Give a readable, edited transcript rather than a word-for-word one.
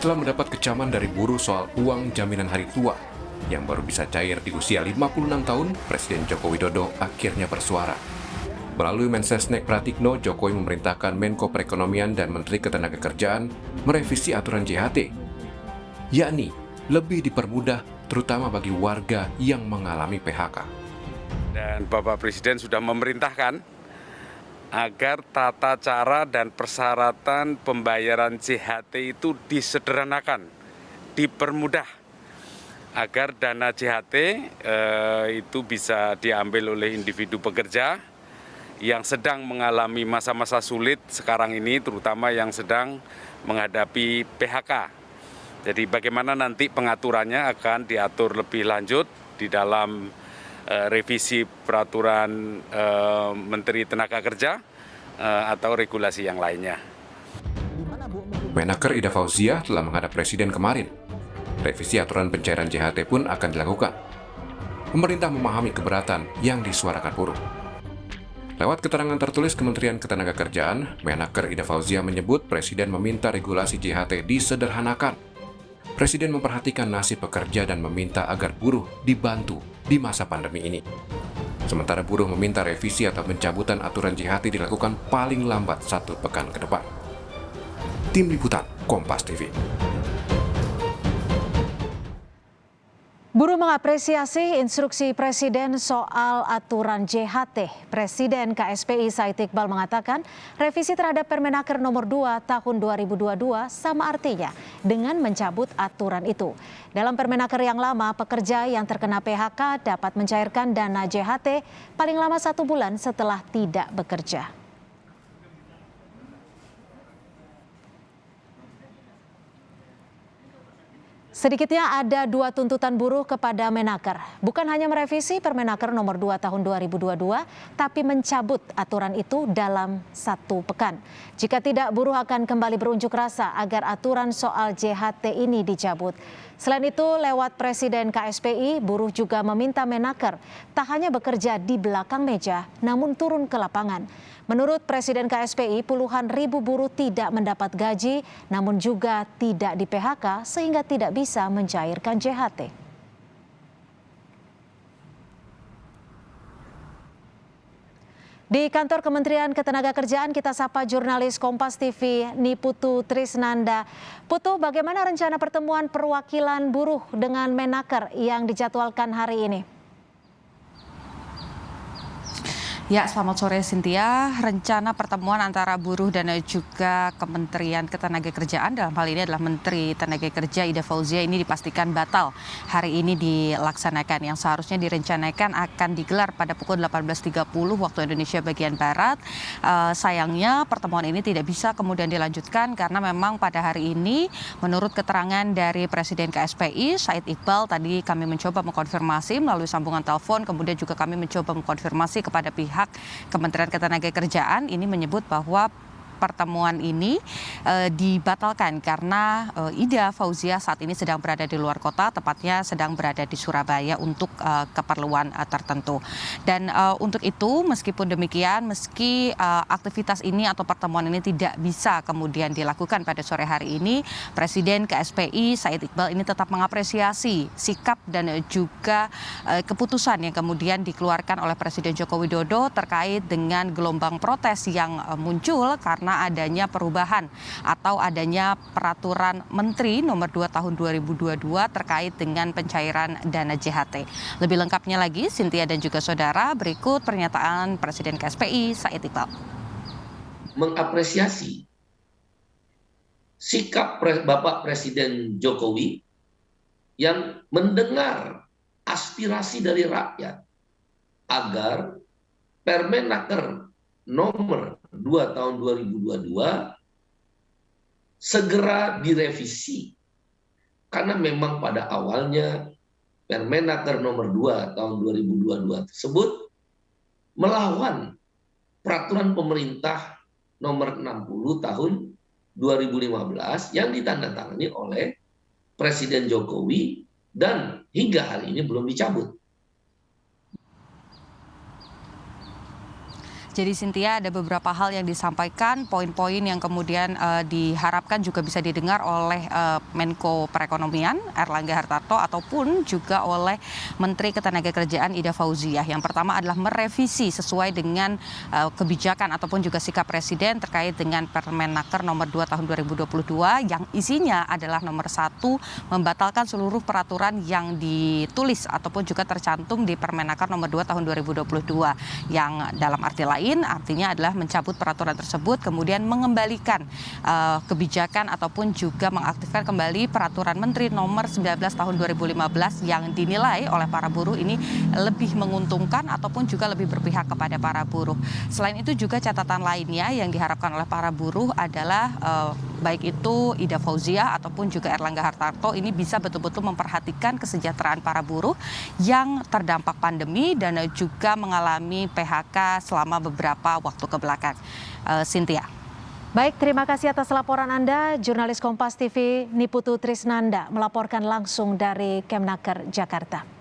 Setelah mendapat kecaman dari buruh soal uang jaminan hari tua yang baru bisa cair di usia 56 tahun, Presiden Joko Widodo akhirnya bersuara. Melalui Mensesnek Pratikno, Jokowi memerintahkan Menko Perekonomian dan Menteri Ketenagakerjaan merevisi aturan JHT, yakni lebih dipermudah terutama bagi warga yang mengalami PHK. Dan Bapak Presiden sudah memerintahkan agar tata cara dan persyaratan pembayaran JHT itu disederhanakan, dipermudah, agar dana JHT itu bisa diambil oleh individu pekerja yang sedang mengalami masa-masa sulit sekarang ini, terutama yang sedang menghadapi PHK. Jadi bagaimana nanti pengaturannya akan diatur lebih lanjut di dalam revisi peraturan Menteri Tenaga Kerja atau regulasi yang lainnya. Menaker Ida Fauzia telah menghadap Presiden kemarin. Revisi aturan pencairan JHT pun akan dilakukan. Pemerintah memahami keberatan yang disuarakan buruh. Lewat keterangan tertulis Kementerian Ketenagakerjaan, Menaker Ida Fauzia menyebut Presiden meminta regulasi JHT disederhanakan. Presiden memperhatikan nasib pekerja dan meminta agar buruh dibantu di masa pandemi ini. Sementara buruh meminta revisi atau pencabutan aturan JHT dilakukan paling lambat 1 pekan ke depan. Tim Liputan, Kompas TV. Buruh mengapresiasi instruksi Presiden soal aturan JHT. Presiden KSPI Said Iqbal mengatakan revisi terhadap Permenaker nomor 2 tahun 2022 sama artinya dengan mencabut aturan itu. Dalam Permenaker yang lama, pekerja yang terkena PHK dapat mencairkan dana JHT paling lama 1 bulan setelah tidak bekerja. Sedikitnya ada 2 tuntutan buruh kepada Menaker. Bukan hanya merevisi Permenaker nomor 2 tahun 2022, tapi mencabut aturan itu dalam 1 pekan. Jika tidak, buruh akan kembali berunjuk rasa agar aturan soal JHT ini dicabut. Selain itu, lewat Presiden KSPI, buruh juga meminta Menaker tak hanya bekerja di belakang meja, namun turun ke lapangan. Menurut Presiden KSPI, puluhan ribu buruh tidak mendapat gaji, namun juga tidak di PHK sehingga tidak bisa mencairkan JHT. Di kantor Kementerian Ketenagakerjaan kita sapa jurnalis Kompas TV Niputu Trisnanda. Putu, bagaimana rencana pertemuan perwakilan buruh dengan Menaker yang dijadwalkan hari ini? Ya, selamat sore Cynthia. Rencana pertemuan antara buruh dan juga Kementerian Ketenagakerjaan dalam hal ini adalah Menteri Tenaga Kerja Ida Fauzia ini dipastikan batal hari ini dilaksanakan. Yang seharusnya direncanakan akan digelar pada pukul 18.30 waktu Indonesia bagian Barat. Sayangnya pertemuan ini tidak bisa kemudian dilanjutkan karena memang pada hari ini menurut keterangan dari Presiden KSPI Said Iqbal, tadi kami mencoba mengkonfirmasi melalui sambungan telepon, kemudian juga kami mencoba mengkonfirmasi kepada pihak Kementerian Ketenagakerjaan ini menyebut bahwa pertemuan ini dibatalkan karena Ida Fauzia saat ini sedang berada di luar kota, tepatnya sedang berada di Surabaya untuk keperluan tertentu. Dan untuk itu meskipun demikian, meski aktivitas ini atau pertemuan ini tidak bisa kemudian dilakukan pada sore hari ini, Presiden KSPI Said Iqbal ini tetap mengapresiasi sikap dan juga keputusan yang kemudian dikeluarkan oleh Presiden Joko Widodo terkait dengan gelombang protes yang muncul karena adanya perubahan atau adanya peraturan Menteri nomor 2 tahun 2022 terkait dengan pencairan dana JHT. Lebih lengkapnya lagi, Cynthia dan juga saudara, berikut pernyataan Presiden KSPI Said Iqbal. Mengapresiasi sikap Bapak Presiden Jokowi yang mendengar aspirasi dari rakyat agar Permenaker nomor 2 tahun 2022 segera direvisi. Karena memang pada awalnya Permenaker nomor 2 tahun 2022 tersebut melawan peraturan pemerintah nomor 60 tahun 2015 yang ditandatangani oleh Presiden Jokowi dan hingga hari ini belum dicabut. Jadi Cynthia, ada beberapa hal yang disampaikan, poin-poin yang kemudian diharapkan juga bisa didengar oleh Menko Perekonomian Airlangga Hartarto ataupun juga oleh Menteri Ketenagakerjaan Ida Fauziah. Yang pertama adalah merevisi sesuai dengan kebijakan ataupun juga sikap Presiden terkait dengan Permenaker nomor 2 tahun 2022 yang isinya adalah nomor 1, membatalkan seluruh peraturan yang ditulis ataupun juga tercantum di Permenaker nomor 2 tahun 2022 yang dalam arti lain artinya adalah mencabut peraturan tersebut, kemudian mengembalikan kebijakan ataupun juga mengaktifkan kembali peraturan Menteri nomor 19 tahun 2015 yang dinilai oleh para buruh ini lebih menguntungkan ataupun juga lebih berpihak kepada para buruh. Selain itu juga catatan lainnya yang diharapkan oleh para buruh adalah baik itu Ida Fauziah ataupun juga Airlangga Hartarto ini bisa betul-betul memperhatikan kesejahteraan para buruh yang terdampak pandemi dan juga mengalami PHK selama beberapa waktu kebelakang. Cynthia. Baik, terima kasih atas laporan Anda. Jurnalis Kompas TV Niputu Trisnanda melaporkan langsung dari Kemnaker, Jakarta.